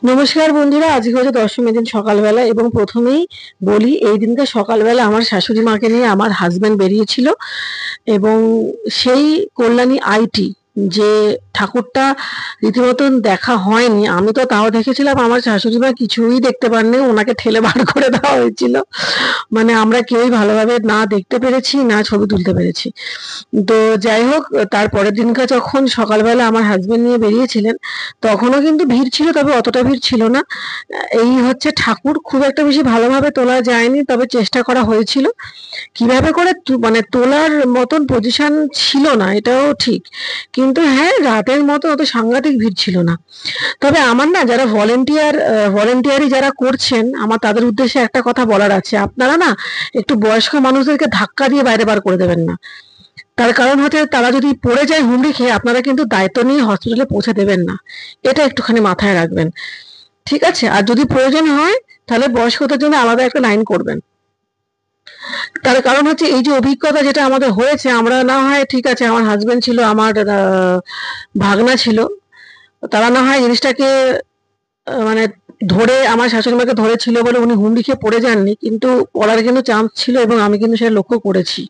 নমস্কার বন্ধুরা, আজকে হচ্ছে দশমী দিন সকালবেলা এবং প্রথমেই বলি এই দিনটা সকালবেলা আমার শাশুড়ি মাকে নিয়ে আমার হাজবেন্ড বেরিয়েছিল এবং সেই কল্যাণী আইটি যে ঠাকুরটা রীতিমতন দেখা হয়নি। আমি তো তাও দেখেছিলাম, আমার শাশুড়ি মা কিছুই দেখতে পাননি, ওনাকে ঠেলে বার করে দেওয়া হয়েছিল। মানে আমরা কেউই ভালোভাবে না দেখতে পেরেছি না ছবি তুলতে পেরেছি। তো যাই হোক, তার পরের দিনকার যখন সকালবেলা আমার হাজবেন্ড নিয়ে বেরিয়েছিলেন তখনও কিন্তু ভিড় ছিল, তবে অতটা ভিড় ছিল না। এই হচ্ছে ঠাকুর খুব একটা বেশি ভালোভাবে তোলা যায়নি, তবে চেষ্টা করা হয়েছিল। কিভাবে করে মানে তোলার মতন পজিশন ছিল না, এটাও ঠিক, কিন্তু হ্যাঁ রাতের মতো অত সাংঘাতিক ভিড় ছিল না। তবে আমার না যারা ভলেন্টিয়ারি যারা করছেন, আমার তাদের উদ্দেশ্যে একটা কথা বলার আছে, আপনারা না একটু বয়স্ক মানুষদেরকে ধাক্কা দিয়ে বাইরে বার করে দেবেন না। তার কারণ হচ্ছে তারা যদি পড়ে যায় হুমড়ি খেয়ে, আপনারা কিন্তু দায়িত্ব নিয়ে হসপিটালে পৌঁছে দেবেন না, এটা একটুখানি মাথায় রাখবেন, ঠিক আছে? আর যদি প্রয়োজন হয় তাহলে বয়স্কদের জন্য আলাদা একটা লাইন করবেন। তার কারণ হচ্ছে এই যে অভিজ্ঞতা যেটা আমাদের হয়েছে, আমরা না হয় ঠিক আছে, আমার হাজবেন্ড ছিল, আমার ভাগনা ছিল, তারা না হয় জিনিসটাকে মানে ধরে, আমার শাশুড়ি মাকে ধরেছিল বলে উনি হুমড়ি খেয়ে পড়ে যাননি, কিন্তু পড়ার কিন্তু চান্স ছিল এবং আমি কিন্তু সেটা লক্ষ্য করেছি।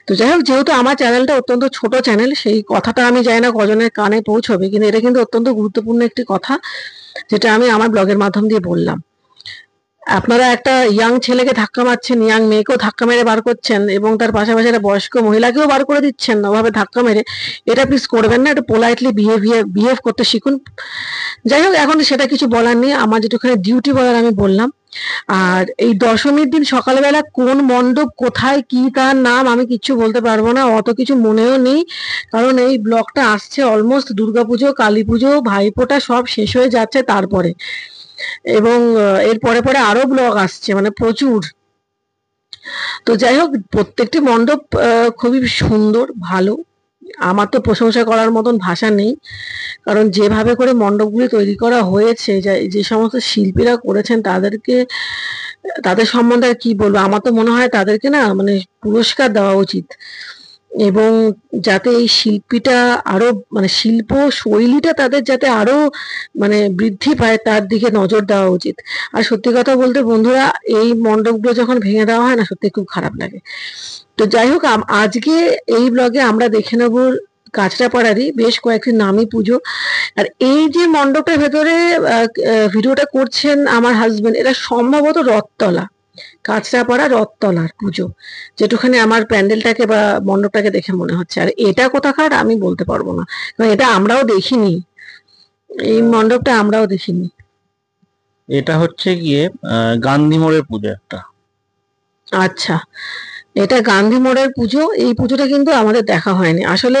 তো যাই হোক, যেহেতু আমার চ্যানেলটা অত্যন্ত ছোট চ্যানেল, সেই কথাটা আমি জানি না কজনের কানে পৌঁছবে, কিন্তু এটা কিন্তু অত্যন্ত গুরুত্বপূর্ণ একটি কথা, যেটা আমি আমার ব্লগের মাধ্যম দিয়ে বললাম। আপনারা একটা ইয়াং ছেলেকে ধাক্কা মারছেন, ইয়াং মেয়েকেও ধাক্কা মেরে বার করছেন এবং তার পাশাপাশি একটা বয়স্ক মহিলাকেও বার করে দিচ্ছেন ওভাবে ধাক্কা মেরে, এটা প্লিজ করবেন না। এটা পোলাইটলি বিহেভ করতে শিখুন। যাই হোক, এখন সেটা কিছু বলার নেই, আমার যেটুখানি ডিউটি বলার আমি বললাম। আর এই দশমীর দিন সকালবেলা কোন মণ্ডপ কোথায় কি তার নাম আমি কিচ্ছু বলতে পারবো না, অত কিছু মনেও নেই, কারণ এই ব্লগটা আসছে অলমোস্ট দুর্গাপুজো, কালী পুজো, ভাইফোঁটা সব শেষ হয়ে যাচ্ছে তারপরে, এবং এর পরে পরে আরো ব্লগ আসছে, মানে প্রচুর। তো যাই হোক, প্রত্যেকটি মণ্ডপ খুবই সুন্দর, ভালো। আমার তো প্রশংসা করার মতন ভাষা নেই, কারণ যেভাবে করে মণ্ডপগুলি তৈরি করা হয়েছে, যে সমস্ত শিল্পীরা করেছেন তাদের সম্বন্ধে আর কি বলবো। আমার তো মনে হয় তাদেরকে না মানে পুরস্কার দেওয়া উচিত, এবং যাতে এই শিল্পীটা আরো মানে শিল্প শৈলীটা তাদের যাতে আরো মানে বৃদ্ধি পায়, তার দিকে নজর দেওয়া উচিত। আর সত্যি কথা বলতে বন্ধুরা, এই মণ্ডপগুলো যখন ভেঙে দেওয়া হয় না, সত্যি খুব খারাপ লাগে। তো যাই হোক, আজকে এই ব্লগে আমরা দেখে নেব কাঁচরাপাড়ারই বেশ কয়েকটি নামী পুজো। আর এই যে মণ্ডপের ভেতরে ভিডিওটা করছেন আমার হাজবেন্ড, এটা সম্ভবত রথতলা, কাঁচরাপাড়া রথতলার পুজো, যেটুখানি আমার প্যান্ডেলটাকে বা মণ্ডপটাকে দেখে মনে হচ্ছে। আর এটা কোথাকার আমি বলতে পারবো না, কারণ এটা আমরাও দেখিনি, এই মণ্ডপটা আমরাও দেখিনি। এটা হচ্ছে গিয়ে গান্ধী মোড়ের পুজো একটা। আচ্ছা, এটা গান্ধী মোড়ের পুজো। এই পুজোটা কিন্তু আমাদের দেখা হয়নি আসলে,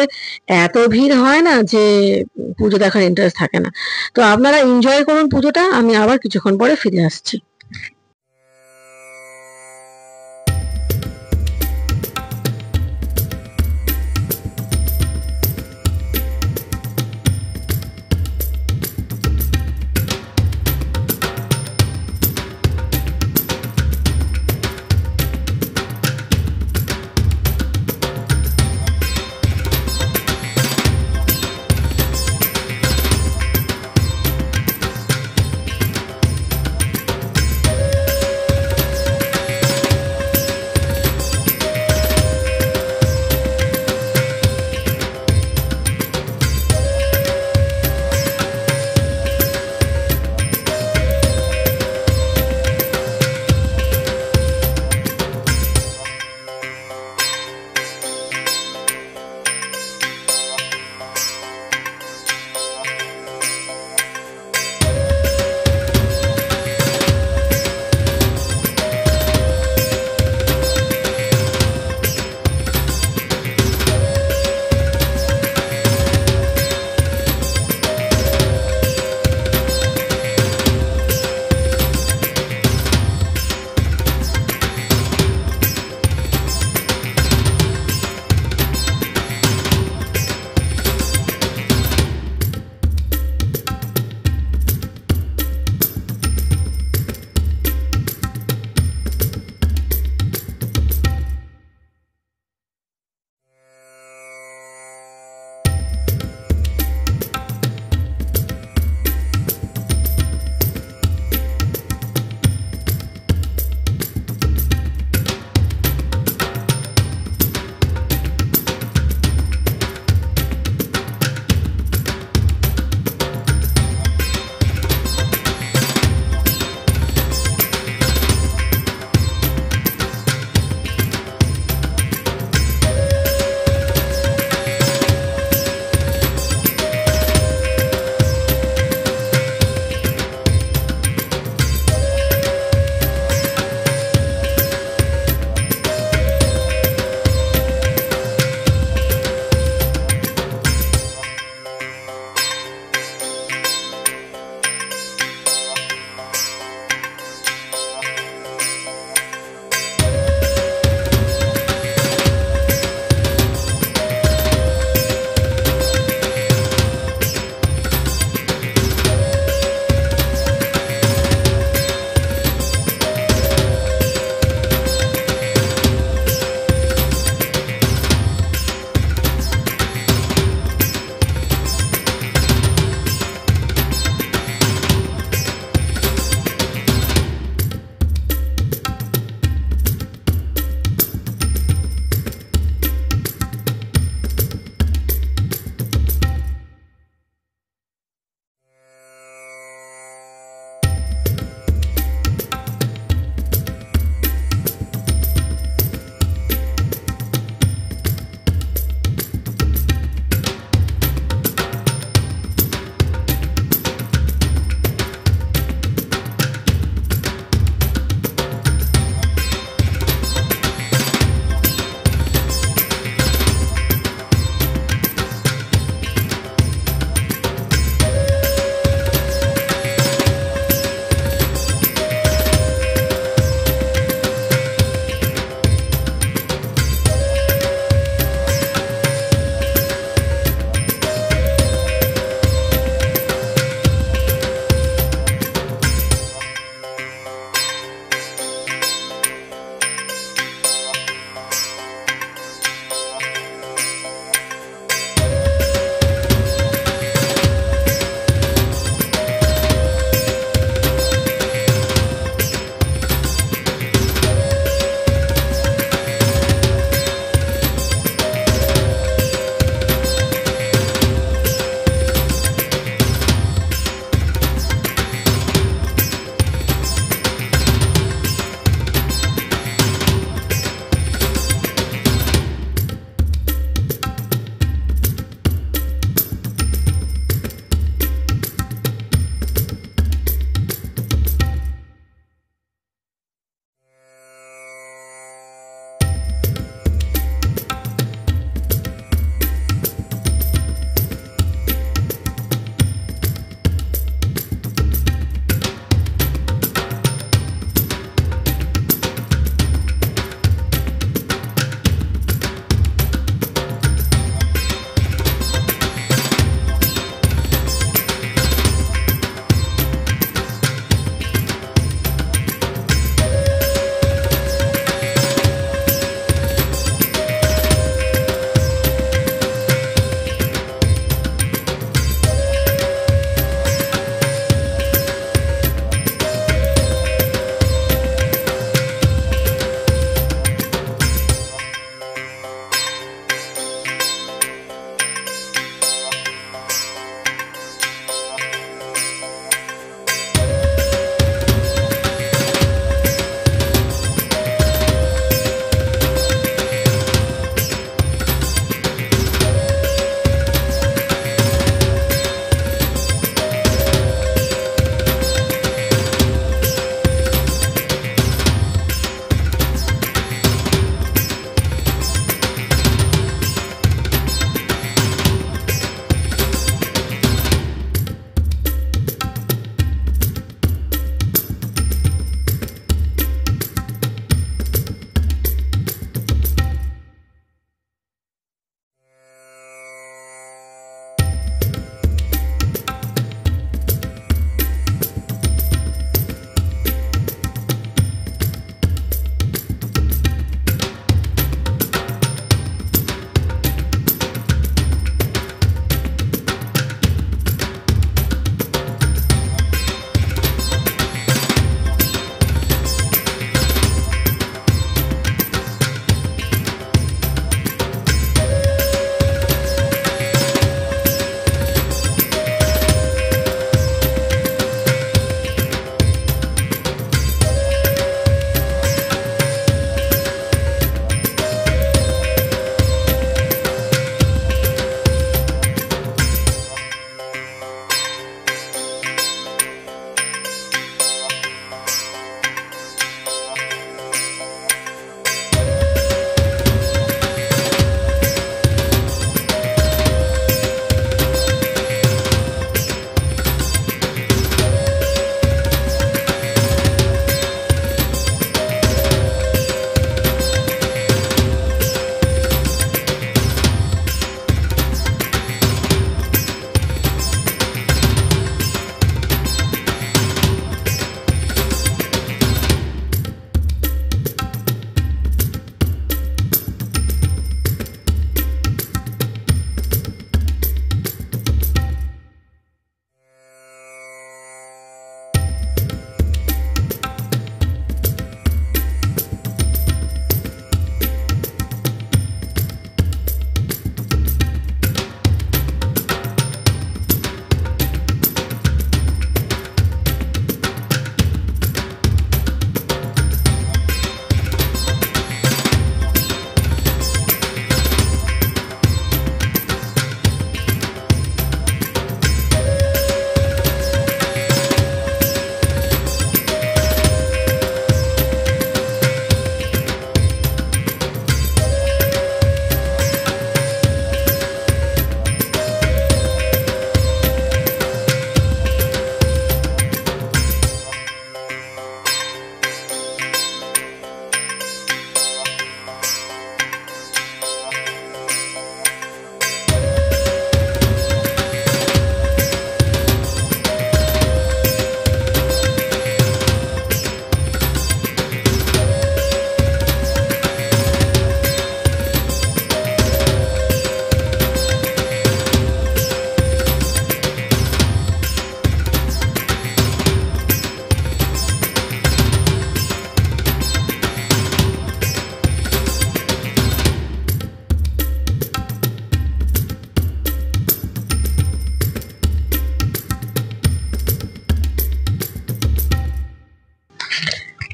এত ভিড় হয় না যে পুজো দেখার ইন্টারেস্ট থাকে না। তো আপনারা এনজয় করুন পুজোটা, আমি আবার কিছুক্ষণ পরে ফিরে আসছি।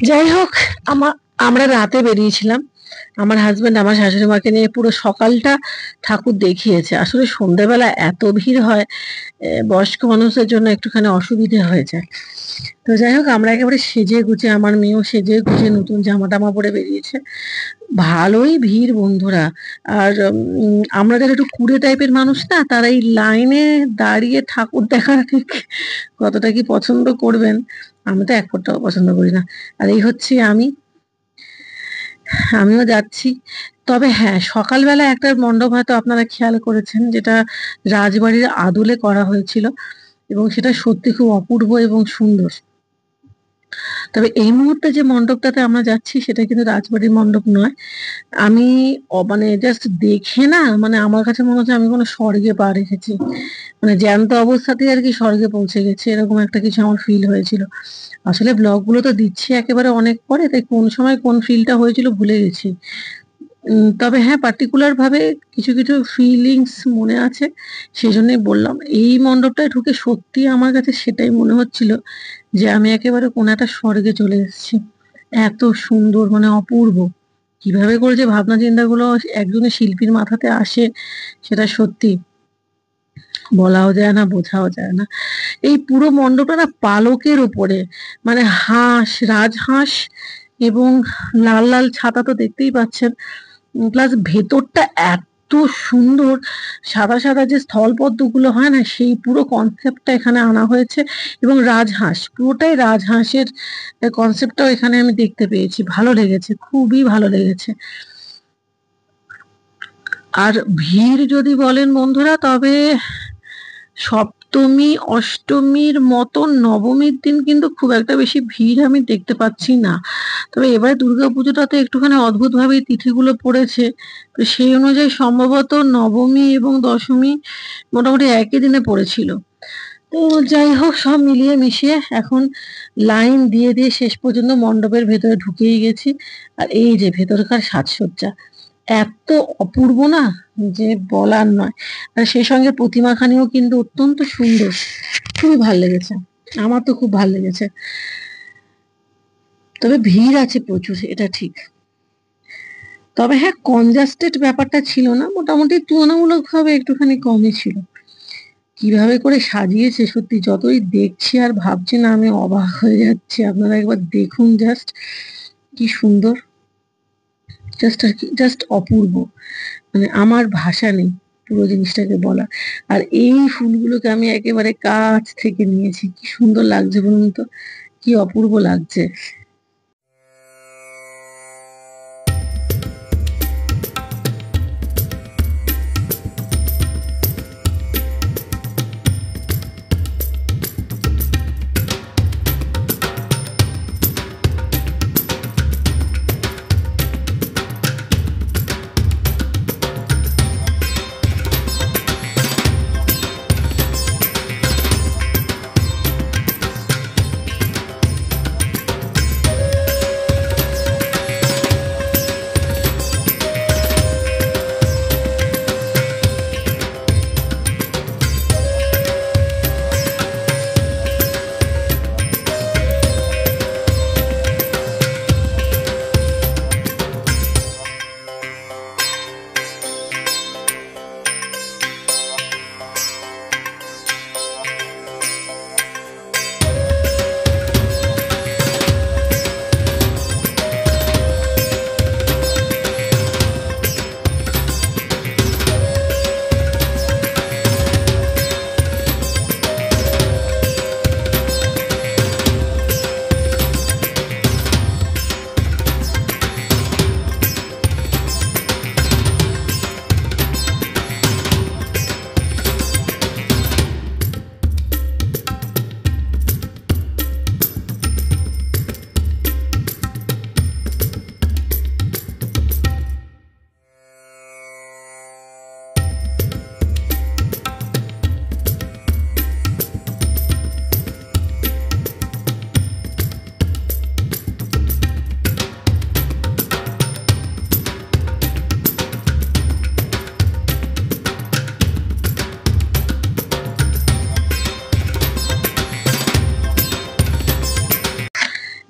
যাই হোক, আমরা রাতে বেরিয়েছিলাম। আমার হাজবেন্ড আমার শাশুড়ি মাকে নিয়ে পুরো সকালটা ঠাকুর দেখিয়েছে। আসলে সন্ধ্যেবেলা এত ভিড় হয়, বয়স্ক মানুষের জন্য একটুখানি অসুবিধে হয়ে যায়। তো যাই হোক, আমরা একেবারে সেজে গুজে, আমার মেয়েও সেজে গুজে নতুন জামা টামা পরে বেরিয়েছে। ভালোই ভিড় বন্ধুরা। আর আমরা যারা একটু কুড়ে টাইপের মানুষ না, তারা এই লাইনে দাঁড়িয়ে ঠাকুর দেখাটা ঠিক কতটা কি পছন্দ করবেন, আমি তো এক ফোঁটাও পছন্দ করি না। আর এই হচ্ছে আমিও যাচ্ছি। তবে হ্যাঁ, সকালবেলা একটা মণ্ডপ হয়তো আপনারা খেয়াল করেছেন, যেটা রাজবাড়ির আদলে করা হয়েছিল এবং সেটা সত্যি খুব অপূর্ব এবং সুন্দর। তবে এই মুহূর্তে যে মণ্ডপটাতে আমরা যাচ্ছি সেটা কিন্তু রাজবাড়ির মণ্ডপ নয়। আমি মানে জাস্ট দেখে না, মানে আমার কাছে মনে হচ্ছে আমি কোনো স্বর্গে পা রেখেছি, মানে জ্যান্ত অবস্থাতেই আর কি স্বর্গে পৌঁছে গেছি, এরকম একটা কিছু আমার ফিল হয়েছিল। আসলে ব্লগগুলো তো দিচ্ছি একেবারে অনেক পরে, তাই কোন সময় কোন ফিলটা হয়েছিল ভুলে গেছি। তবে হ্যাঁ, পার্টিকুলার ভাবে কিছু কিছু ফিলিংস মনে আছে, সেই জন্যই বললাম। এই মণ্ডপটায় ঢুকে সত্যি আমার কাছে সেটাই মনে হচ্ছিল যে আমি একেবারে কোনো একটা স্বর্গে চলে এসেছি। এত সুন্দর, মানে অপূর্ব। কিভাবে করে যে ভাবনা চিন্তাগুলো একজনের শিল্পীর মাথাতে আসে, সেটা সত্যি বলাও যায় না, বোঝাও যায় না। এই পুরো মণ্ডপটা না পালকের ওপরে, মানে হাঁস, রাজহাঁস এবং লাল লাল ছাতা তো দেখতেই পাচ্ছেন, প্লাস ভেতরটা এত সুন্দর, সাদা সাদা যে স্থলপদ্মগুলো হয় না, সেই পুরো কনসেপ্টটা এখানে আনা হয়েছে। এবং রাজহাঁস, পুরোটাই রাজহাঁসের কনসেপ্টটাও এখানে আমি দেখতে পেয়েছি। ভালো লেগেছে, খুবই ভালো লেগেছে। আর ভিড় যদি বলেন বন্ধুরা, তবে সপ্তমী অষ্টমীর মতো নবমীর দিন কিন্তু খুব একটা বেশি ভিড় আমি দেখতে পাচ্ছি না। তবে এবারে দুর্গাপুজোটাতে একটুখানি অদ্ভুত ভাবে তিথিগুলো পড়েছে, তো সেই অনুযায়ী সম্ভবত নবমী এবং দশমী মোটামুটি একই দিনে পড়েছিল। তো যাই হোক, সব মিলিয়ে মিশিয়ে এখন লাইন দিয়ে দিয়ে শেষ পর্যন্ত মণ্ডপের ভেতরে ঢুকেই গেছি। আর এই যে ভেতরকার সাজসজ্জা এত অপূর্ব না, যে বলার নয়। আর সেই সঙ্গে প্রতিমাখানিও কিন্তু অত্যন্ত সুন্দর, খুবই ভাল লেগেছে, আমার তো খুব ভাল লেগেছে। তবে ভিড় আছে প্রচুর, এটা ঠিক। তবে হ্যাঁ, কনজাস্টেড ব্যাপারটা ছিল না, মোটামুটি তুলনামূলকভাবে একটুখানি কমই ছিল। কিভাবে করে সাজিয়েছে সত্যি, যতই দেখছি আর ভাবছি না, আমি অবাক হয়ে যাচ্ছি। আপনারা একবার দেখুন, জাস্ট কি সুন্দর, জাস্ট আর কি, জাস্ট অপূর্ব। মানে আমার ভাষা নেই পুরো জিনিসটাকে বলার। আর এই ফুলগুলোকে আমি একেবারে কাছ থেকে নিয়েছি, কি সুন্দর লাগছে বলুন তো, কি অপূর্ব লাগছে।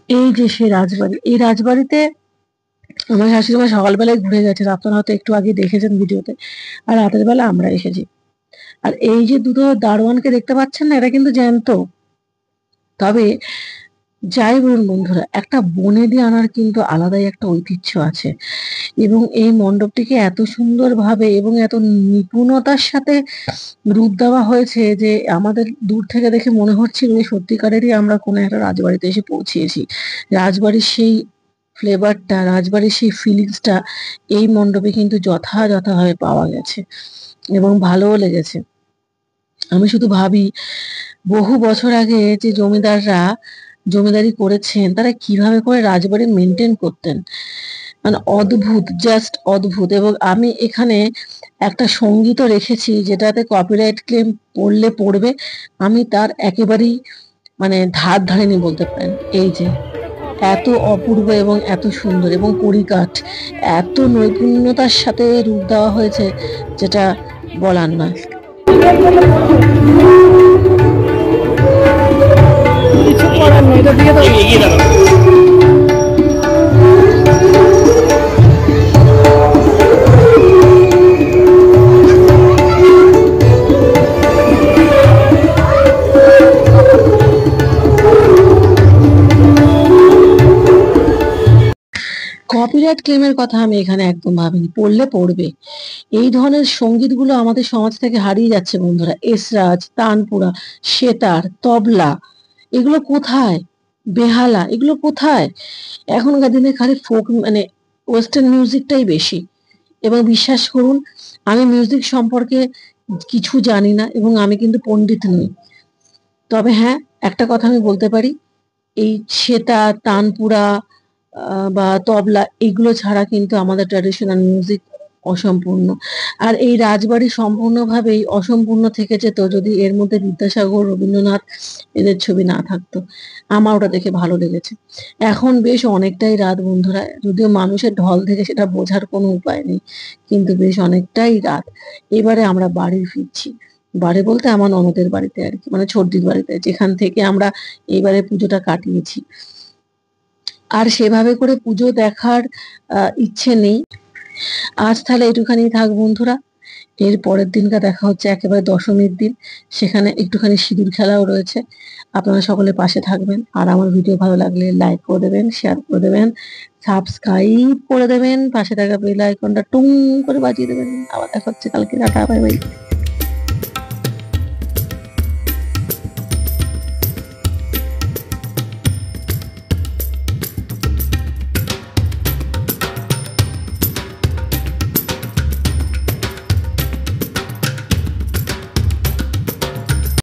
এই যে সে রাজবাড়ি, এই রাজবাড়িতে আমার শাশুড়ি মা সকালবেলায় ঘুরে গেছেন, আপনারা হয়তো একটু আগে দেখেছেন ভিডিওতে। আর রাতের বেলা আমরা এসেছি। আর এই যে দুটো দারোয়ানকে দেখতে পাচ্ছেন না, এরা কিন্তু জ্যান্ত। তবে যাই বলুন বন্ধুরা, একটা বনেদি আনার কিন্তু আলাদাই একটা ঐতিহ্য আছে। এবং এই মণ্ডপটিকে এত সুন্দরভাবে এবং এত নিপুণতার সাথে রূপ দেওয়া হয়েছে যে আমাদের দূর থেকে দেখে মনে হচ্ছিল যে সত্যিকারেরই আমরা কোনো একটা রাজবাড়িতে এসে পৌঁছেছি। রাজবাড়ির সেই ফ্লেভারটা, রাজবাড়ির সেই ফিলিংসটা এই মণ্ডপে কিন্তু যথাযথভাবে পাওয়া গেছে এবং ভালোও লেগেছে। আমি শুধু ভাবি, বহু বছর আগে যে জমিদাররা জমিদারি করেছেন তারা কিভাবে করে রাজবাড়ি মেনটেন করতেন, মানে অদ্ভুত, জাস্ট অদ্ভুত। এবং আমি এখানে একটা সঙ্গীতও রেখেছি যেটাতে কপিরাইট ক্লেম পড়লে পড়বে, আমি তার একেবারেই মানে ধার ধারিনি বলতে পারেন। এই যে এত অপূর্ব এবং এত সুন্দর এবং পরিকাঠ, এত নৈপুণ্যতার সাথে রূপ দেওয়া হয়েছে যেটা বলার নয়। কিছু করার নেই, এটা দিয়ে দাও। কপিরাইট ক্লেমের কথা আমি এখানে একদম ভাবিনি, পড়লে পড়বে। এই ধরনের সঙ্গীতগুলো আমাদের সমাজ থেকে হারিয়ে যাচ্ছে বন্ধুরা। এসরাজ, তানপুরা, সেতার, তবলা, এগুলো কোথায়? বেহালা, এগুলো কোথায়? এখনকার দিনে খালি ফোক মানে ওয়েস্টার্ন মিউজিকটাই বেশি। এবং বিশ্বাস করুন, আমি মিউজিক সম্পর্কে কিছু জানি না এবং আমি কিন্তু পণ্ডিত নই। তবে হ্যাঁ, একটা কথা আমি বলতে পারি, এই সেতার, তানপুরা বা তবলা, এগুলো ছাড়া কিন্তু আমাদের ট্র্যাডিশনাল মিউজিক অসম্পূর্ণ। আর এই রাজবাড়ি সম্পূর্ণভাবেই অসম্পূর্ণ থেকে যেত যদি এর মধ্যে বিদ্যাসাগর, রবীন্দ্রনাথ এদের ছবি না থাকতো। আমার ওটা দেখে ভালো লেগেছে। এখন বেশ অনেকটাই রাত বন্ধুরা, যদিও মানুষের ঢল থেকে সেটা বোঝার কোনো উপায় নেই, কিন্তু বেশ অনেকটাই রাত। এবারে আমরা বাড়ি ফিরছি। বাড়ি বলতে আমার ননদের বাড়িতে আর কি, মানে ছোটদির বাড়িতে, যেখান থেকে আমরা এইবারে পুজোটা কাটিয়েছি। আর সেভাবে করে পুজো দেখার ইচ্ছে নেই। আজ তাহলে একটুখানি থাক বন্ধুরা। এর পরের দিনকা দেখা হচ্ছে একেবারে দশমীর দিন, সেখানে একটুখানি সিঁদুর খেলাও রয়েছে। আপনারা সকলে পাশে থাকবেন। আর আমার ভিডিও ভালো লাগলে লাইক করে দেবেন, শেয়ার করে দেবেন, সাবস্ক্রাইব করে দেবেন, পাশে থাকা বেল আইকনটা টুং করে বাজিয়ে দেবেন। আবার দেখা হচ্ছে কালকে। Tata, bye bye.